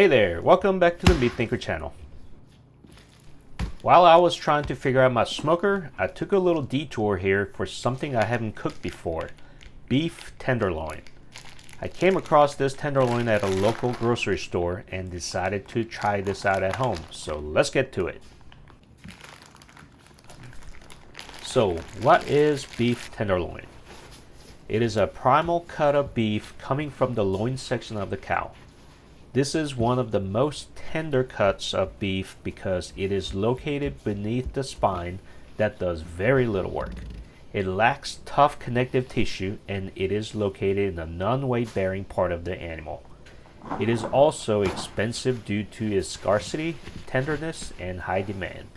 Hey there, welcome back to the Meat Thinker channel. While I was trying to figure out my smoker, I took a little detour here for something I haven't cooked before, beef tenderloin. I came across this tenderloin at a local grocery store and decided to try this out at home, so let's get to it. So, what is beef tenderloin? It is a primal cut of beef coming from the loin section of the cow. This is one of the most tender cuts of beef because it is located beneath the spine that does very little work. It lacks tough connective tissue and it is located in the non-weight bearing part of the animal. It is also expensive due to its scarcity, tenderness, and high demand.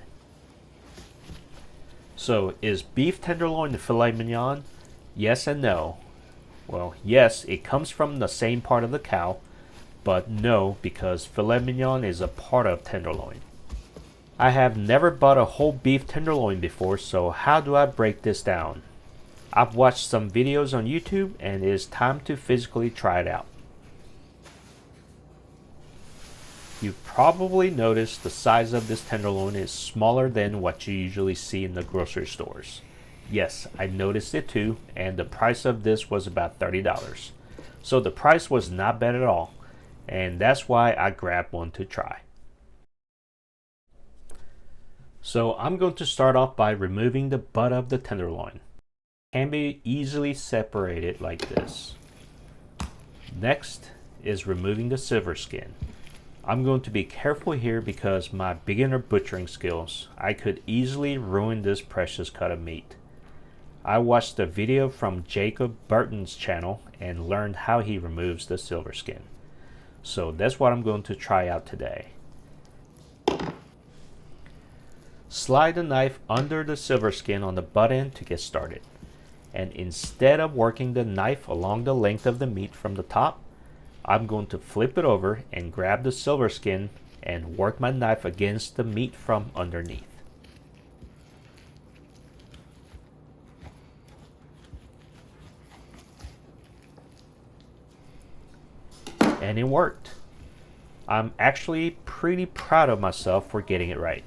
So, is beef tenderloin the filet mignon? Yes and no. Well, yes, it comes from the same part of the cow, but no, because filet mignon is a part of tenderloin. I have never bought a whole beef tenderloin before, so how do I break this down? I've watched some videos on YouTube and it is time to physically try it out. You've probably noticed the size of this tenderloin is smaller than what you usually see in the grocery stores. Yes, I noticed it too, and the price of this was about $30. So the price was not bad at all, and that's why I grabbed one to try. So I'm going to start off by removing the butt of the tenderloin. It can be easily separated like this. Next is removing the silver skin. I'm going to be careful here because my beginner butchering skills, I could easily ruin this precious cut of meat. I watched a video from Jacob Burton's channel and learned how he removes the silver skin. So that's what I'm going to try out today. Slide the knife under the silver skin on the butt end to get started. And instead of working the knife along the length of the meat from the top, I'm going to flip it over and grab the silver skin and work my knife against the meat from underneath. And it worked. I'm actually pretty proud of myself for getting it right.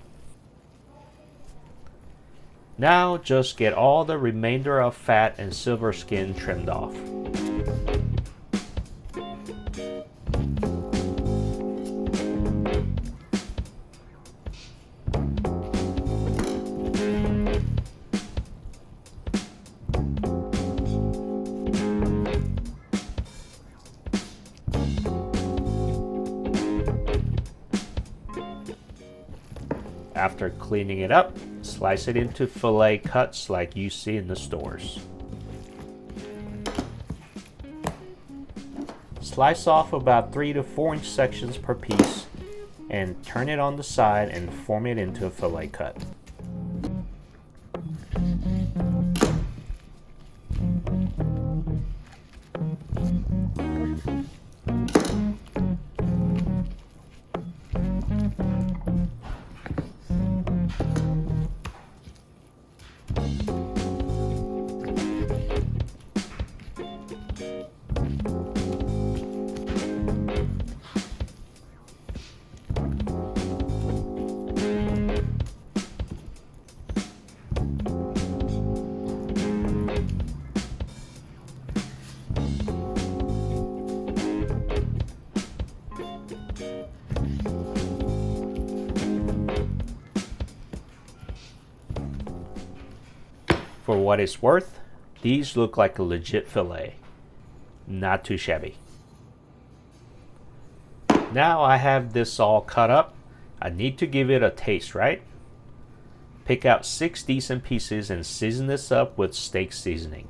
Now just get all the remainder of fat and silver skin trimmed off. After cleaning it up, slice it into fillet cuts like you see in the stores. Slice off about 3 to 4 inch sections per piece and turn it on the side and form it into a fillet cut. For what it's worth, these look like a legit fillet. Not too shabby. Now I have this all cut up, I need to give it a taste, right? Pick out 6 decent pieces and season this up with steak seasoning.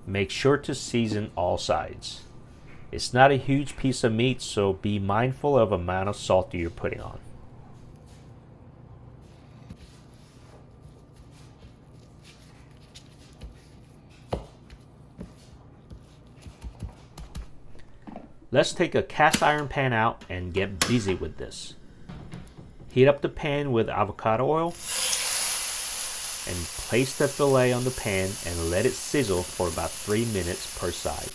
Make sure to season all sides. It's not a huge piece of meat, so be mindful of the amount of salt you're putting on. Let's take a cast iron pan out and get busy with this. Heat up the pan with avocado oil and place the fillet on the pan and let it sizzle for about 3 minutes per side.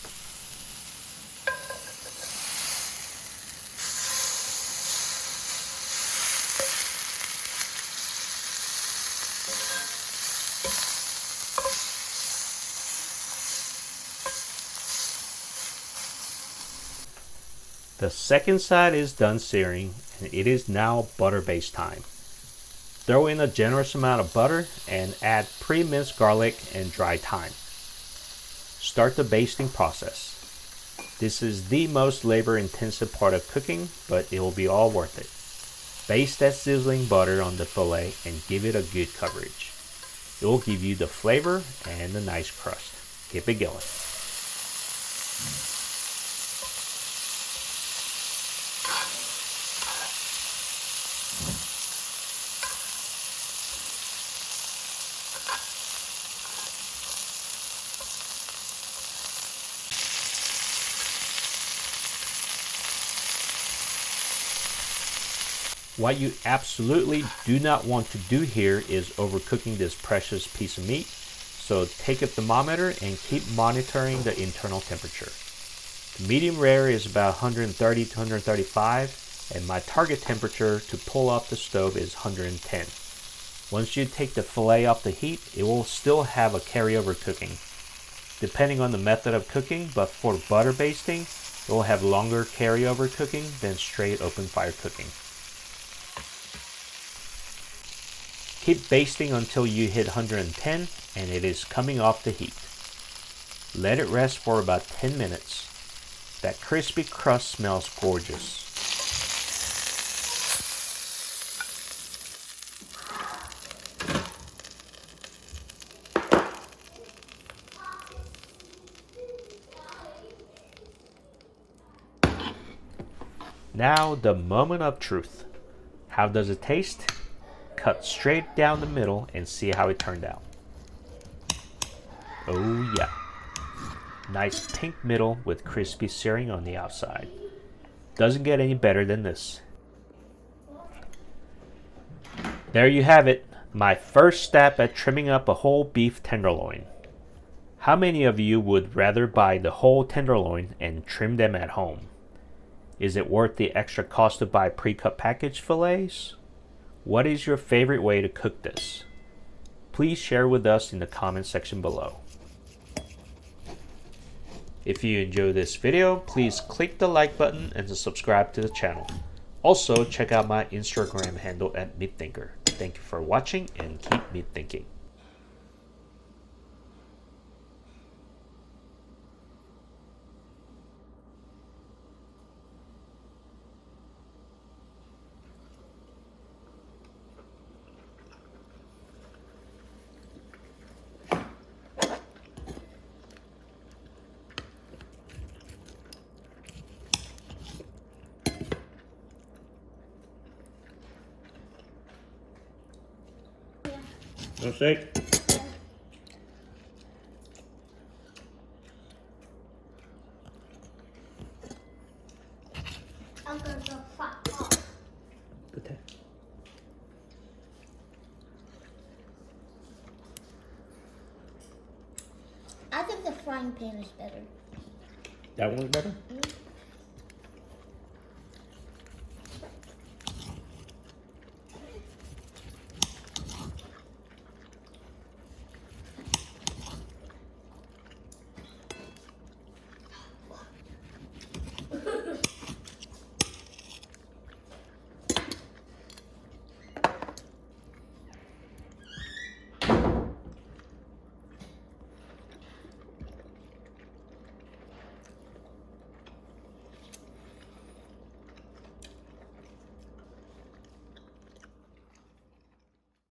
The second side is done searing, and it is now butter based time. Throw in a generous amount of butter and add pre-minced garlic and dry thyme. Start the basting process. This is the most labor-intensive part of cooking, but it will be all worth it. Baste that sizzling butter on the fillet and give it a good coverage. It will give you the flavor and a nice crust. Keep it going. What you absolutely do not want to do here is overcooking this precious piece of meat, so take a thermometer and keep monitoring the internal temperature. The medium rare is about 130 to 135, and my target temperature to pull off the stove is 110. Once you take the fillet off the heat, it will still have a carryover cooking. Depending on the method of cooking, but for butter basting, it will have longer carryover cooking than straight open fire cooking. Keep basting until you hit 110 and it is coming off the heat. Let it rest for about 10 minutes. That crispy crust smells gorgeous. Now the moment of truth. How does it taste? Cut straight down the middle and see how it turned out. Oh yeah. Nice pink middle with crispy searing on the outside. Doesn't get any better than this. There you have it. My first step at trimming up a whole beef tenderloin. How many of you would rather buy the whole tenderloin and trim them at home? Is it worth the extra cost to buy pre-cut packaged fillets? What is your favorite way to cook this? Please share with us in the comment section below. If you enjoyed this video, please click the like button and subscribe to the channel. Also, check out my Instagram handle at MeatThinker. Thank you for watching and keep meat thinking. No steak? I'll go to the hot pot. Okay. I think the frying pan is better. That one's better? Mm-hmm.